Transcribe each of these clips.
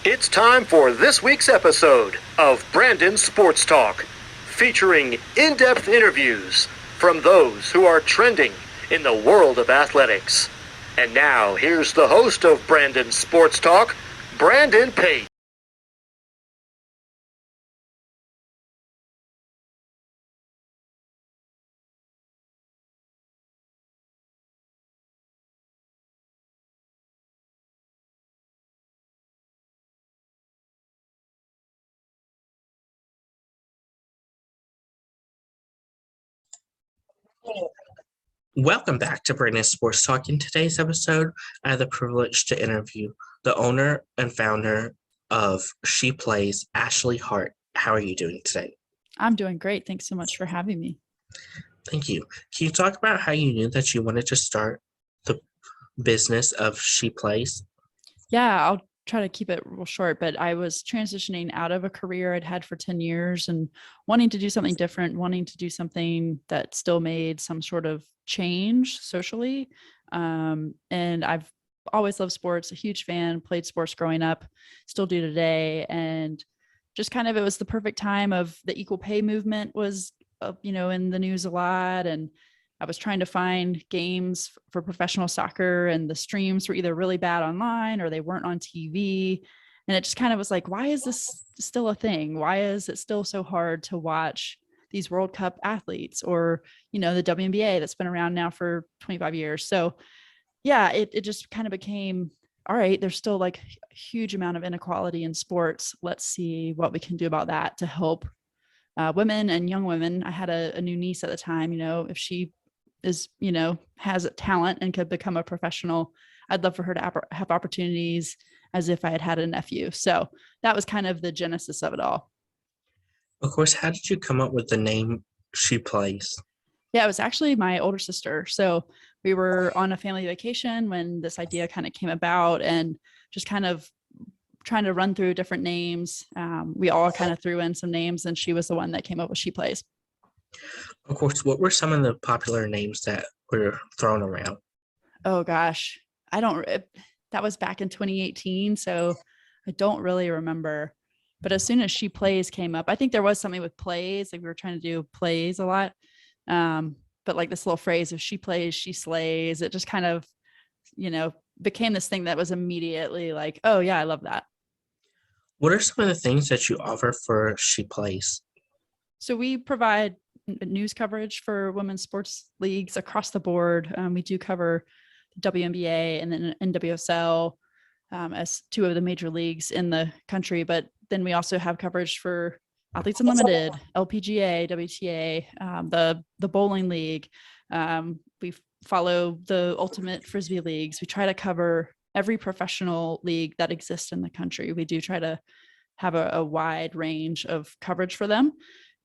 It's time for this week's episode of Brandon Sports Talk, featuring in-depth interviews from those who are trending in the world of athletics. And now, here's the host of Brandon Sports Talk, Brandon Pate. Welcome back to Brandon Sports Talk. In today's episode, I have the privilege to interview the owner and founder of She Plays, Ashley Hart. How are you doing today? I'm doing great. Thanks so much for having me. Thank you. Can you talk about how you knew that you wanted to start the business of She Plays? Yeah, I'll try to keep it real short, but I was transitioning out of a career I'd had for 10 years and wanting to do something different, wanting to do something that still made some sort of change socially. And I've always loved sports, a huge fan, played sports growing up, still do today. And just kind of, it was the perfect time of the equal pay movement was, in the news a lot. And I was trying to find games for professional soccer, and the streams were either really bad online or they weren't on TV. And it just kind of was like, why is this still a thing? Why is it still so hard to watch these World Cup athletes or, the WNBA that's been around now for 25 years? So yeah, it just kind of became, all right, there's still like a huge amount of inequality in sports. Let's see what we can do about that to help women and young women. I had a new niece at the time, if she is, has a talent and could become a professional, I'd love for her to have opportunities as if I had had a nephew. So that was kind of the genesis of it all. Of course, how did you come up with the name She Plays? Yeah, it was actually my older sister. So we were on a family vacation when this idea kind of came about, and just kind of trying to run through different names. We all kind of threw in some names, and she was the one that came up with She Plays. Of course, what were some of the popular names that were thrown around? Oh gosh, that was back in 2018. So I don't really remember, but as soon as She Plays came up, I think there was something with plays. Like we were trying to do plays a lot. But like this little phrase of She Plays, She Slays, it just kind of, became this thing that was immediately like, oh yeah, I love that. What are some of the things that you offer for She Plays? So we provide news coverage for women's sports leagues across the board. We do cover the WNBA and then NWSL as two of the major leagues in the country. But then we also have coverage for Athletes Unlimited, LPGA, WTA, the bowling league. We follow the ultimate Frisbee leagues. We try to cover every professional league that exists in the country. We do try to have a wide range of coverage for them.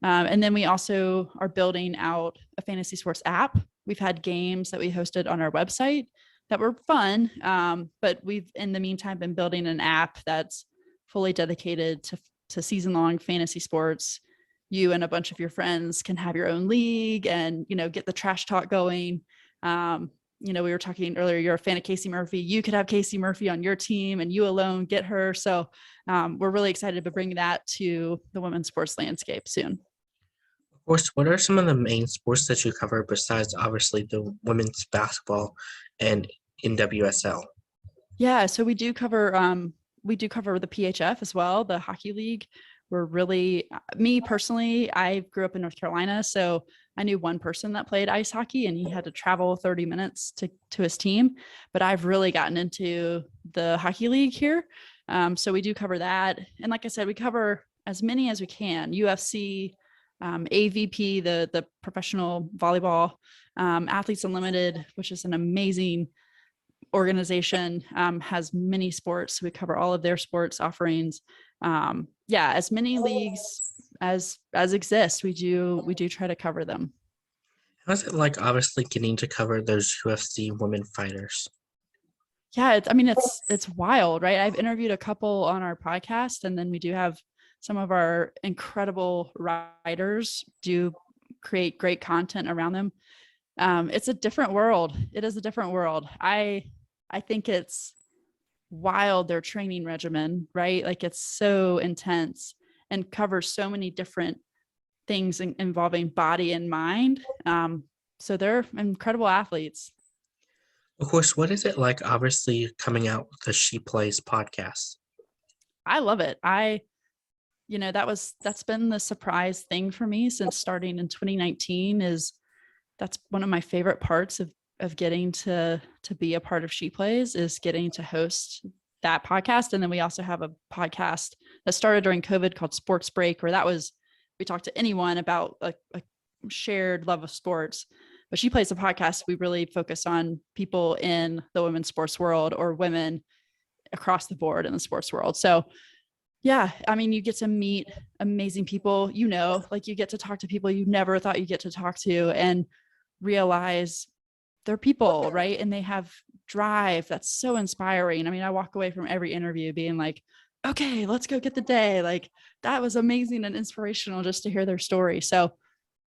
And then we also are building out a fantasy sports app. We've had games that we hosted on our website that were fun, but we've in the meantime been building an app that's fully dedicated to season-long fantasy sports. You and a bunch of your friends can have your own league and, get the trash talk going. We were talking earlier, you're a fan of Casey Murphy. You could have Casey Murphy on your team and you alone get her. So we're really excited to bring that to the women's sports landscape soon. Of course, what are some of the main sports that you cover besides obviously the women's basketball and NWSL? Yeah, so we do cover the PHF as well, the hockey league. We're really, me personally, I grew up in North Carolina, so I knew one person that played ice hockey and he had to travel 30 minutes to his team, but I've really gotten into the hockey league here. So we do cover that. And like I said, we cover as many as we can. UFC, AVP, the professional volleyball, Athletes Unlimited, which is an amazing organization, has many sports. We cover all of their sports offerings. As many leagues as exist, we do try to cover them. How's it like obviously getting to cover those UFC women fighters? Yeah, it's wild, right? I've interviewed a couple on our podcast, and then we do have some of our incredible writers do create great content around them. It's a different world. It is a different world. I think it's wild their training regimen, right? Like it's so intense and covers so many different things involving body and mind. So they're incredible athletes. Of course, what is it like, obviously, coming out with the She Plays podcast? I love it. That's been the surprise thing for me since starting in 2019. Is that's one of my favorite parts of getting to be a part of She Plays, is getting to host that podcast. And then we also have a podcast that started during COVID called Sports Break, where we talk to anyone about a shared love of sports. But She Plays a podcast. We really focus on people in the women's sports world or women across the board in the sports world. So yeah, I mean, you get to meet amazing people, like you get to talk to people you never thought you'd get to talk to and realize they're people, right? And they have drive that's so inspiring. I mean, I walk away from every interview being like, okay, let's go get the day. Like that was amazing and inspirational just to hear their story. So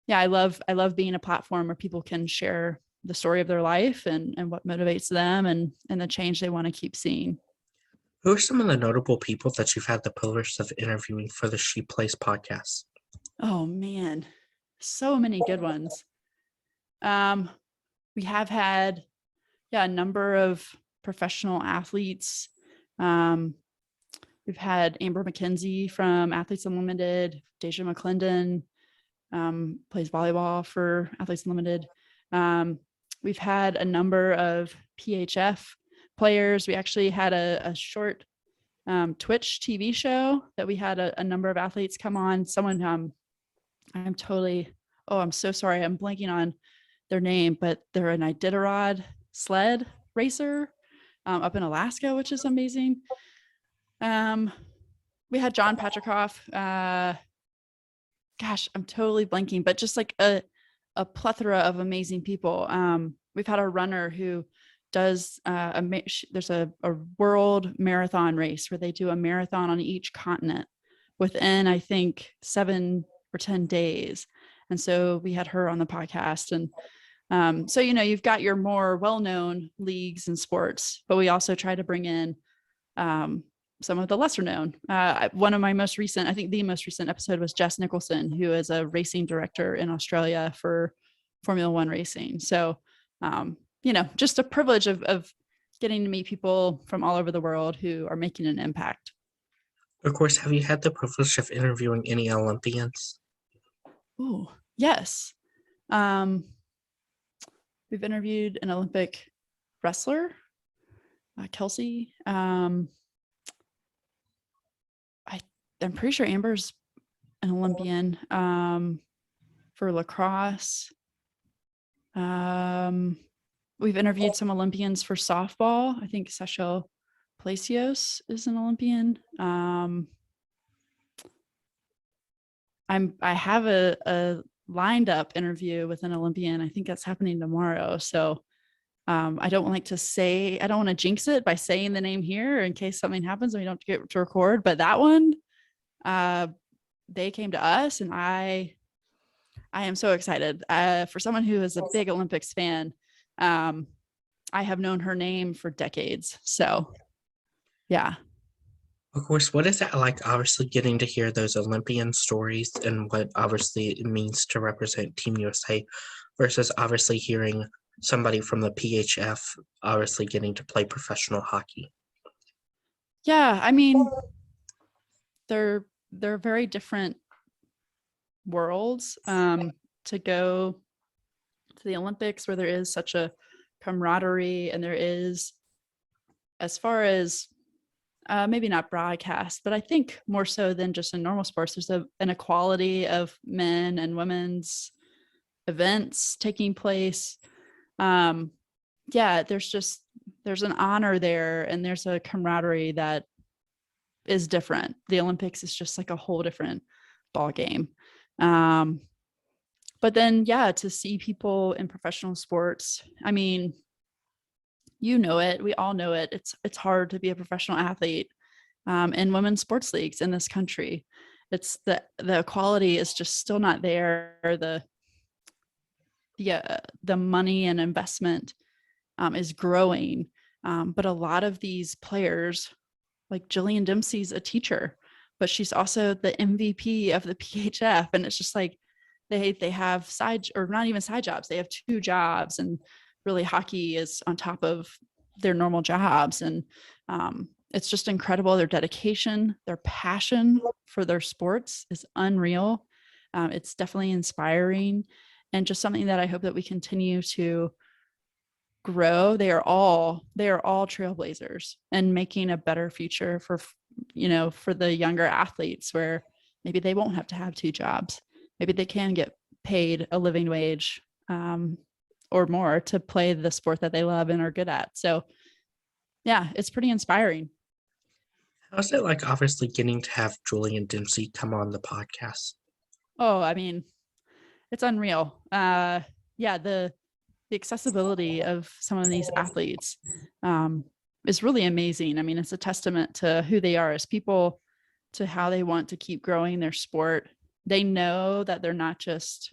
yeah, I love being a platform where people can share the story of their life and what motivates them and the change they want to keep seeing. Who are some of the notable people that you've had the privilege of interviewing for the She Plays podcast? Oh man, so many good ones. We have had, a number of professional athletes. We've had Amber McKenzie from Athletes Unlimited, Deja McClendon, plays volleyball for Athletes Unlimited. We've had a number of PHF players. We actually had a short Twitch TV show that we had a number of athletes come on. Someone I'm so sorry, I'm blanking on their name, but they're an Iditarod sled racer up in Alaska, which is amazing. We had John Patrikoff. Gosh, I'm totally blanking, but just like a plethora of amazing people. We've had a runner who does there's a world marathon race where they do a marathon on each continent within, I think, 7 or 10 days. And so we had her on the podcast. And so, you've got your more well-known leagues and sports, but we also try to bring in some of the lesser known. One of my most recent, I think the most recent episode was Jess Nicholson, who is a racing director in Australia for Formula One racing. So, just a privilege of getting to meet people from all over the world who are making an impact. Of course, have you had the privilege of interviewing any Olympians? Oh, yes. We've interviewed an Olympic wrestler, Kelsey. I'm pretty sure Amber's an Olympian for lacrosse. We've interviewed some Olympians for softball. I think Sechel Palacios is an Olympian. I have a lined up interview with an Olympian. I think that's happening tomorrow. So I don't want to jinx it by saying the name here in case something happens and we don't get to record. But that one, they came to us, and I am so excited. For someone who is a big Olympics fan, I have known her name for decades. So, yeah. Of course, what is that like, obviously, getting to hear those Olympian stories and what obviously it means to represent Team USA versus obviously hearing somebody from the PHF obviously getting to play professional hockey? Yeah, I mean, they're very different worlds. To go to the Olympics where there is such a camaraderie, and there is, as far as maybe not broadcast, but I think more so than just in normal sports, there's an equality of men and women's events taking place. There's an honor there, and there's a camaraderie that is different. The Olympics is just like a whole different ball game. But then, to see people in professional sports, I mean, it, we all know it. It's hard to be a professional athlete in women's sports leagues in this country. It's the equality is just still not there. The money and investment is growing, But a lot of these players, like Jillian Dempsey's a teacher, but she's also the MVP of the PHF. And it's just like they have side, or not even side jobs. They have two jobs, and really hockey is on top of their normal jobs. And it's just incredible. Their dedication, their passion for their sports is unreal. It's definitely inspiring, and just something that I hope that we continue to grow. They are all trailblazers and making a better future for, for the younger athletes, where maybe they won't have to have two jobs. Maybe they can get paid a living wage or more to play the sport that they love and are good at. So yeah, it's pretty inspiring. How's it like, obviously, getting to have Julian Dempsey come on the podcast? Oh, I mean, it's unreal. Yeah, the accessibility of some of these athletes is really amazing. I mean, it's a testament to who they are as people, to how they want to keep growing their sport. They know that they're not just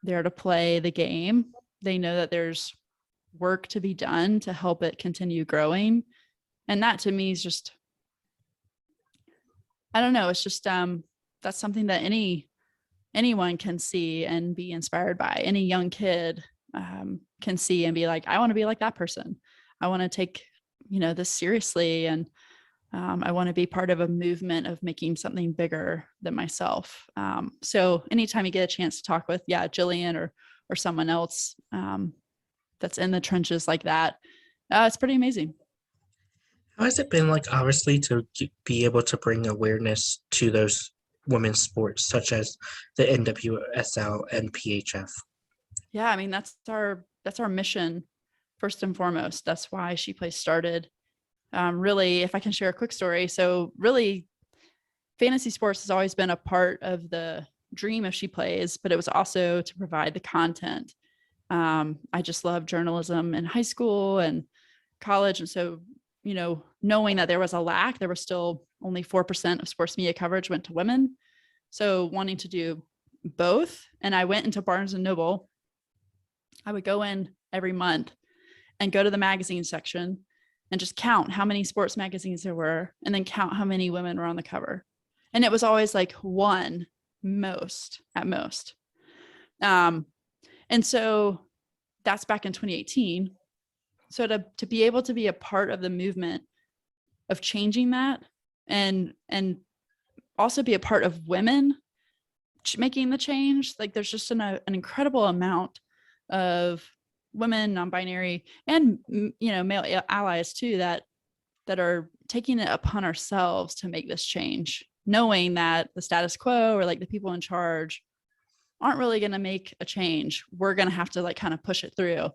there to play the game. They know that there's work to be done to help it continue growing. And that to me is just, I don't know, it's just that's something that anyone can see and be inspired by. Any young kid can see and be like, I want to be like that person. I want to take, this seriously. And I want to be part of a movement of making something bigger than myself. So anytime you get a chance to talk with, Jillian or someone else that's in the trenches like that, it's pretty amazing. How has it been like, obviously, to be able to bring awareness to those women's sports, such as the NWSL and PHF? Yeah, I mean, that's our mission first and foremost. That's why She Plays started. Really, if I can share a quick story. So really, fantasy sports has always been a part of the dream of She Plays, but it was also to provide the content. I just loved journalism in high school and college. And so, knowing that there was a lack, there was still only 4% of sports media coverage went to women. So wanting to do both. And I went into Barnes and Noble. I would go in every month and go to the magazine section and just count how many sports magazines there were, and then count how many women were on the cover. And it was always like one at most. And so that's back in 2018. So to be able to be a part of the movement of changing that, and also be a part of women making the change, like there's just an incredible amount of women, non-binary, and male allies too, that are taking it upon ourselves to make this change, knowing that the status quo, or like the people in charge, aren't really going to make a change. We're going to have to like kind of push it through.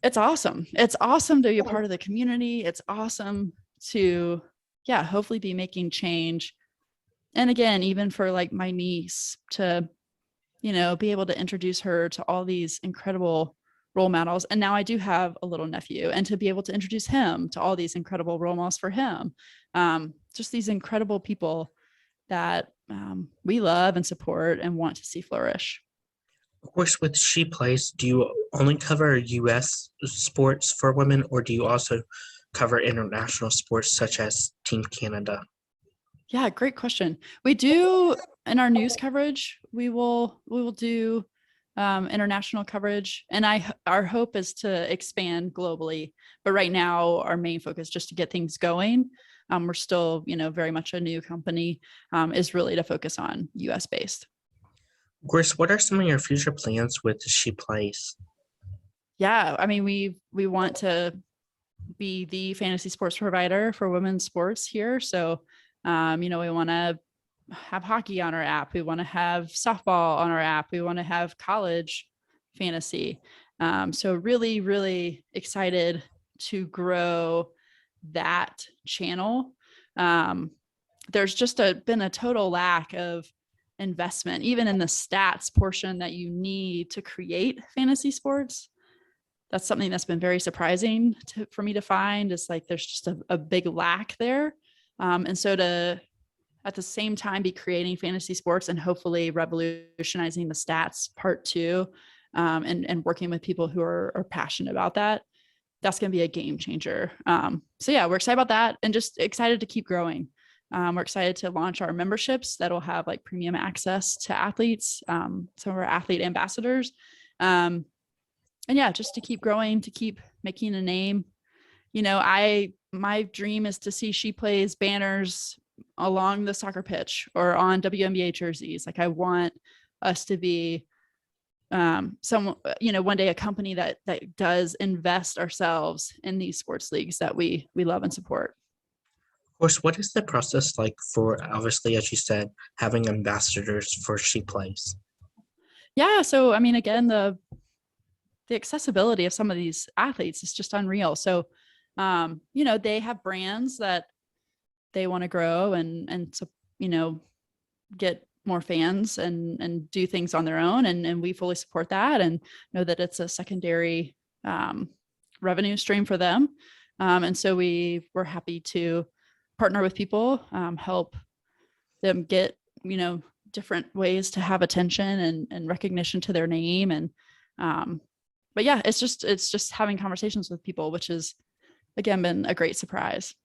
It's awesome. It's awesome to be a part of the community. It's awesome to, hopefully be making change. And again, even for like my niece to, be able to introduce her to all these incredible role models. And now I do have a little nephew, and to be able to introduce him to all these incredible role models for him. Just these incredible people that we love and support and want to see flourish. Of course, with She Plays, do you only cover U.S. sports for women, or do you also cover international sports such as Team Canada? Yeah, great question. We do, in our news coverage, we will do international coverage, and our hope is to expand globally. But right now, our main focus, just to get things going, we're still, very much a new company, is really to focus on U.S. based. Grace, what are some of your future plans with She Plays? Yeah, I mean, we want to be the fantasy sports provider for women's sports here. So, we want to have hockey on our app. We want to have softball on our app. We want to have college fantasy. So really, really excited to grow that channel. There's just been a total lack of investment, even in the stats portion that you need to create fantasy sports. That's something that's been very surprising for me to find, is like there's just a big lack there. And so to, at the same time, be creating fantasy sports and hopefully revolutionizing the stats part too, and working with people who are passionate about that. that's going to be a game changer. So yeah, we're excited about that and just excited to keep growing. We're excited to launch our memberships that'll have like premium access to athletes, some of our athlete ambassadors. And yeah, just to keep growing, to keep making a name. You know, my dream is to see She Plays banners along the soccer pitch or on WNBA jerseys. Like I want us to be one day a company that does invest ourselves in these sports leagues that we love and support. Of course, what is the process like for, obviously, as you said, having ambassadors for She Plays? Yeah. So, I mean, again, the accessibility of some of these athletes is just unreal. So, they have brands that they want to grow and so, get more fans and do things on their own. And we fully support that and know that it's a secondary revenue stream for them. And so we're happy to partner with people, help them get, different ways to have attention and recognition to their name. And, but yeah, it's just having conversations with people, which has, again, been a great surprise.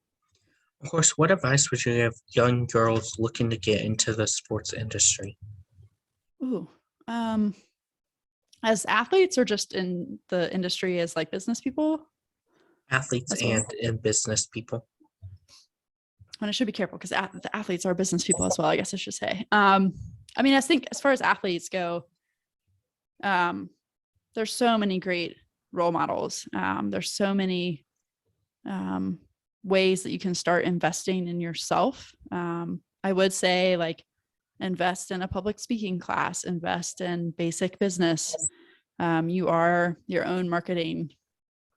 Of course, what advice would you give young girls looking to get into the sports industry? Ooh, as athletes or just in the industry as like business people? Athletes and in business people. And I should be careful because the athletes are business people as well, I guess I should say. I mean, I think as far as athletes go, there's so many great role models. There's so many ways that you can start investing in yourself. I would say like invest in a public speaking class, invest in basic business. You are your own marketing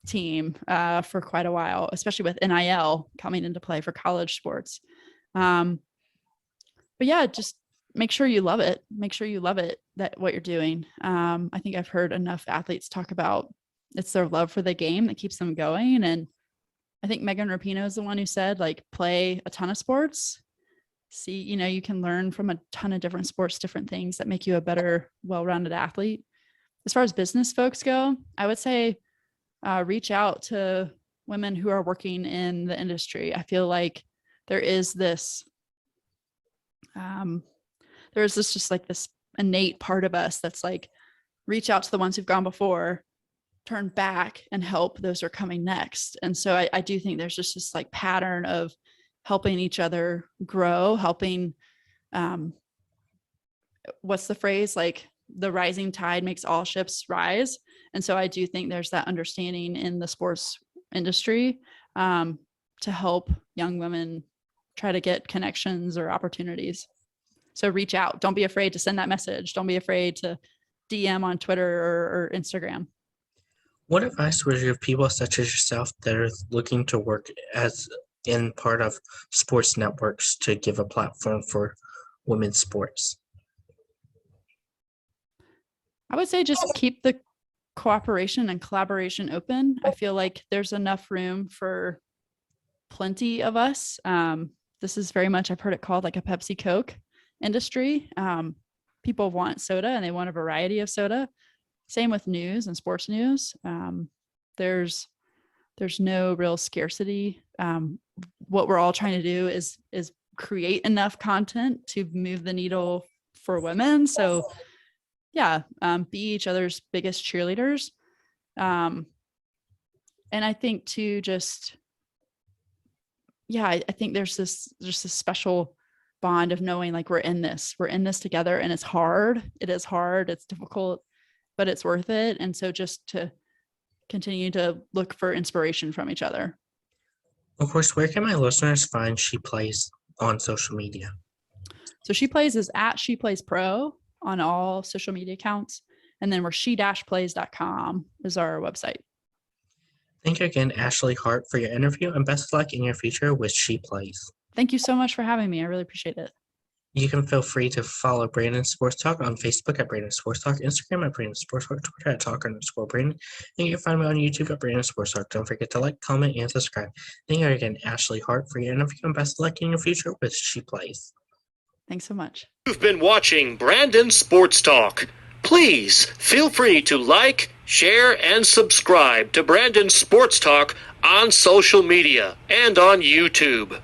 team for quite a while, especially with NIL coming into play for college sports. But yeah, just make sure you love it. Make sure you love it, that what you're doing. I think I've heard enough athletes talk about it's their love for the game that keeps them going. And I think Megan Rapinoe is the one who said, like, play a ton of sports. See, you can learn from a ton of different sports, different things that make you a better, well-rounded athlete. As far as business folks go, I would say reach out to women who are working in the industry. I feel like there is this, just like this innate part of us that's like, reach out to the ones who've gone before, turn back and help those who are coming next. And so I do think there's just this like pattern of helping each other grow, helping, what's the phrase? Like the rising tide makes all ships rise. And so I do think there's that understanding in the sports industry to help young women try to get connections or opportunities. So reach out. Don't be afraid to send that message. Don't be afraid to DM on Twitter or Instagram. What advice would you give people such as yourself that are looking to work as in part of sports networks to give a platform for women's sports? I would say just keep the cooperation and collaboration open. I feel like there's enough room for plenty of us. This is very much, I've heard it called like a Pepsi Coke industry. People want soda and they want a variety of soda. Same with news and sports news. There's no real scarcity. What we're all trying to do is create enough content to move the needle for women. So yeah, be each other's biggest cheerleaders. And I think too, I think there's this special bond of knowing like we're in this together, and it's hard. It is hard. It's difficult, but it's worth it. And so just to continue to look for inspiration from each other. Of course, where can my listeners find She Plays on social media? So She Plays is at She Plays Pro on all social media accounts. And then we're she-plays.com is our website. Thank you again, Ashley Hart, for your interview, and best of luck in your future with She Plays. Thank you so much for having me. I really appreciate it. You can feel free to follow Brandon Sports Talk on Facebook at Brandon Sports Talk, Instagram at Brandon Sports Talk, Twitter at Talk_Brandon, and you can find me on YouTube at Brandon Sports Talk. Don't forget to like, comment, and subscribe. Thank you again, Ashley Hart, for your interview, and best of luck in your future with She Plays. Thanks so much. You've been watching Brandon Sports Talk. Please feel free to like, share, and subscribe to Brandon Sports Talk on social media and on YouTube.